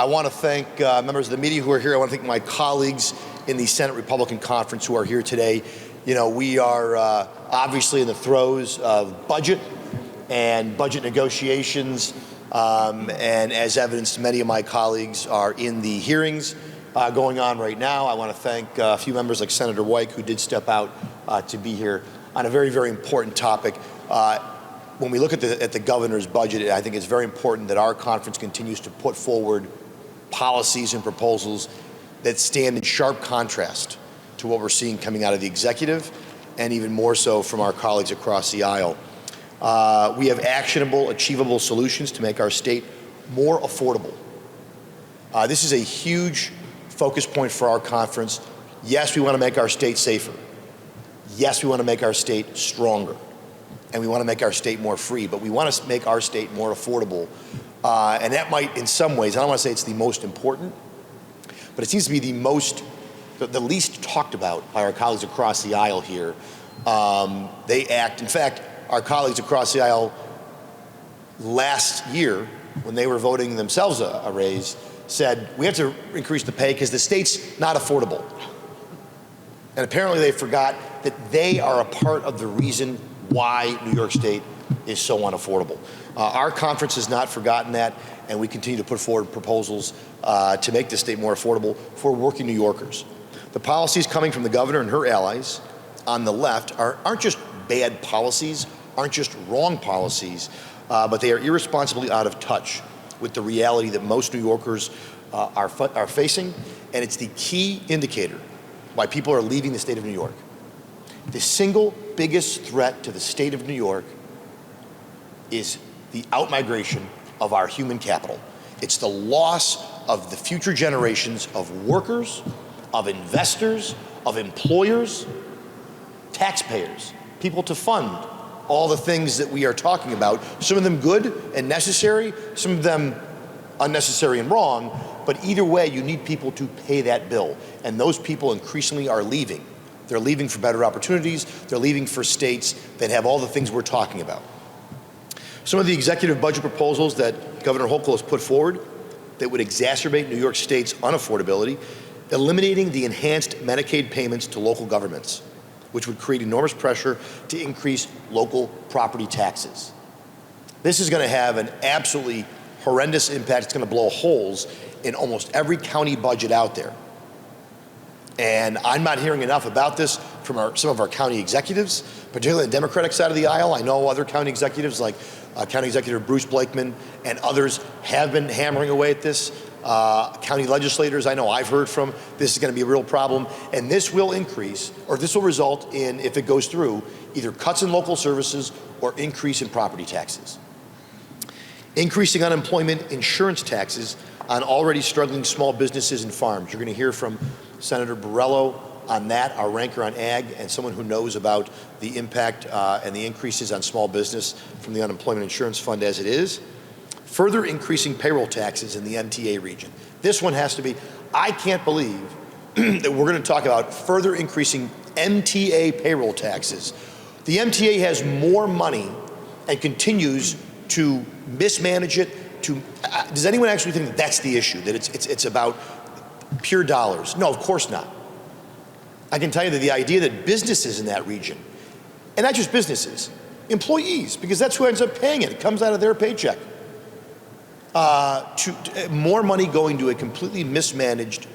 I want to thank members of the media who are here. I want to thank my colleagues in the Senate Republican Conference who are here today. You know, we are obviously in the throes of budget and budget negotiations, and as evidenced, many of my colleagues are in the hearings going on right now. I want to thank a few members like Senator White who did step out to be here on a very, very important topic. When we look at the governor's budget, I think it's very important that our conference continues to put forward policies and proposals that stand in sharp contrast to what we're seeing coming out of the executive, and even more so from our colleagues across the aisle. We have actionable, achievable solutions to make our state more affordable. This is a huge focus point for our conference. Yes, we want to make our state safer. Yes, we want to make our state stronger. And we want to make our state more free, but we want to make our state more affordable. And that might, in some ways, I don't want to say it's the most important, but it seems to be the least talked about by our colleagues across the aisle here. In fact, our colleagues across the aisle last year, when they were voting themselves a raise, said, we have to increase the pay because the state's not affordable. And apparently they forgot that they are a part of the reason why New York State is so unaffordable. Our conference has not forgotten that, and we continue to put forward proposals to make the state more affordable for working New Yorkers. The policies coming from the governor and her allies on the left aren't just bad policies, aren't just wrong policies, but they are irresponsibly out of touch with the reality that most New Yorkers are facing, and it's the key indicator why people are leaving the state of New York. The single biggest threat to the state of New York is the outmigration of our human capital. It's the loss of the future generations of workers, of investors, of employers, taxpayers, people to fund all the things that we are talking about, some of them good and necessary, some of them unnecessary and wrong, but either way, you need people to pay that bill, and those people increasingly are leaving. They're leaving for better opportunities, they're leaving for states that have all the things we're talking about. Some of the executive budget proposals that Governor Hochul has put forward that would exacerbate New York State's unaffordability: eliminating the enhanced Medicaid payments to local governments, which would create enormous pressure to increase local property taxes. This is going to have an absolutely horrendous impact. It's going to blow holes in almost every county budget out there. And I'm not hearing enough about this from some of our county executives, particularly the Democratic side of the aisle. I know other county executives like County Executive Bruce Blakeman and others have been hammering away at this. County legislators, I know I've heard from, this is going to be a real problem, and this will increase, or this will result in, if it goes through, either cuts in local services or increase in property taxes. Increasing unemployment insurance taxes on already struggling small businesses and farms. You're going to hear from Senator Borrello on that, our ranker on ag, and someone who knows about the impact and the increases on small business from the unemployment insurance fund as it is. Further increasing payroll taxes in the MTA region. This one has to be, I can't believe that we're going to talk about further increasing MTA payroll taxes. The MTA has more money and continues to mismanage it. Does anyone actually think that that's the issue, that it's about pure dollars? No, of course not. I can tell you that the idea that businesses in that region, and not just businesses, employees, because that's who ends up paying it, it comes out of their paycheck, more money going to a completely mismanaged,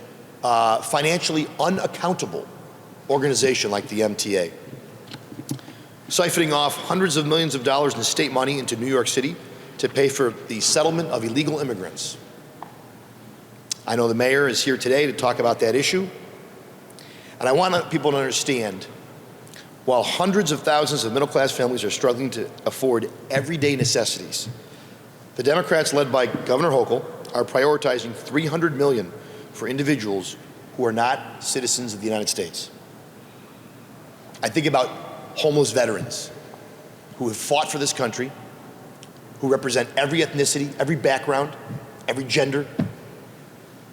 financially unaccountable organization like the MTA. Siphoning off hundreds of millions of dollars in state money into New York City to pay for the settlement of illegal immigrants. I know the mayor is here today to talk about that issue. And I want people to understand, while hundreds of thousands of middle-class families are struggling to afford everyday necessities, the Democrats, led by Governor Hochul, are prioritizing $300 million for individuals who are not citizens of the United States. I think about homeless veterans who have fought for this country, who represent every ethnicity, every background, every gender,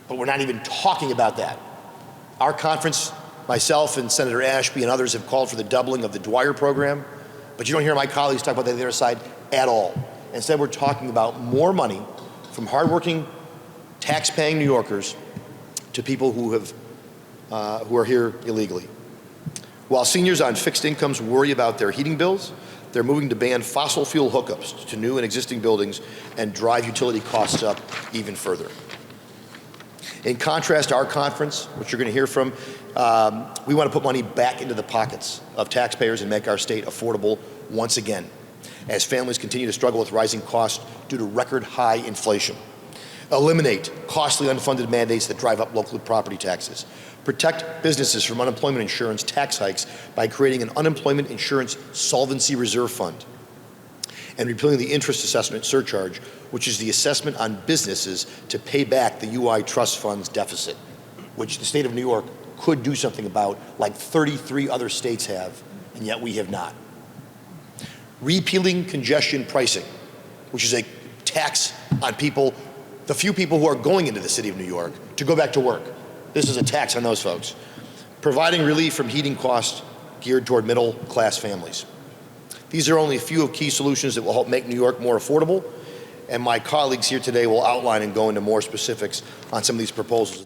but we're not even talking about that. Our conference, myself and Senator Ashby and others, have called for the doubling of the Dwyer program, but you don't hear my colleagues talk about that on the other side at all. Instead, we're talking about more money from hardworking tax-paying New Yorkers to people who are here illegally. While seniors on fixed incomes worry about their heating bills, they're moving to ban fossil fuel hookups to new and existing buildings and drive utility costs up even further. In contrast to our conference, which you're going to hear from, we want to put money back into the pockets of taxpayers and make our state affordable once again, as families continue to struggle with rising costs due to record high inflation. Eliminate costly unfunded mandates that drive up local property taxes. Protect businesses from unemployment insurance tax hikes by creating an unemployment insurance solvency reserve fund. And repealing the interest assessment surcharge, which is the assessment on businesses to pay back the UI trust fund's deficit, which the state of New York could do something about, like 33 other states have, and yet we have not. Repealing congestion pricing, which is a tax on people, the few people who are going into the city of New York to go back to work. This is a tax on those folks. Providing relief from heating costs geared toward middle-class families. These are only a few of key solutions that will help make New York more affordable, and my colleagues here today will outline and go into more specifics on some of these proposals.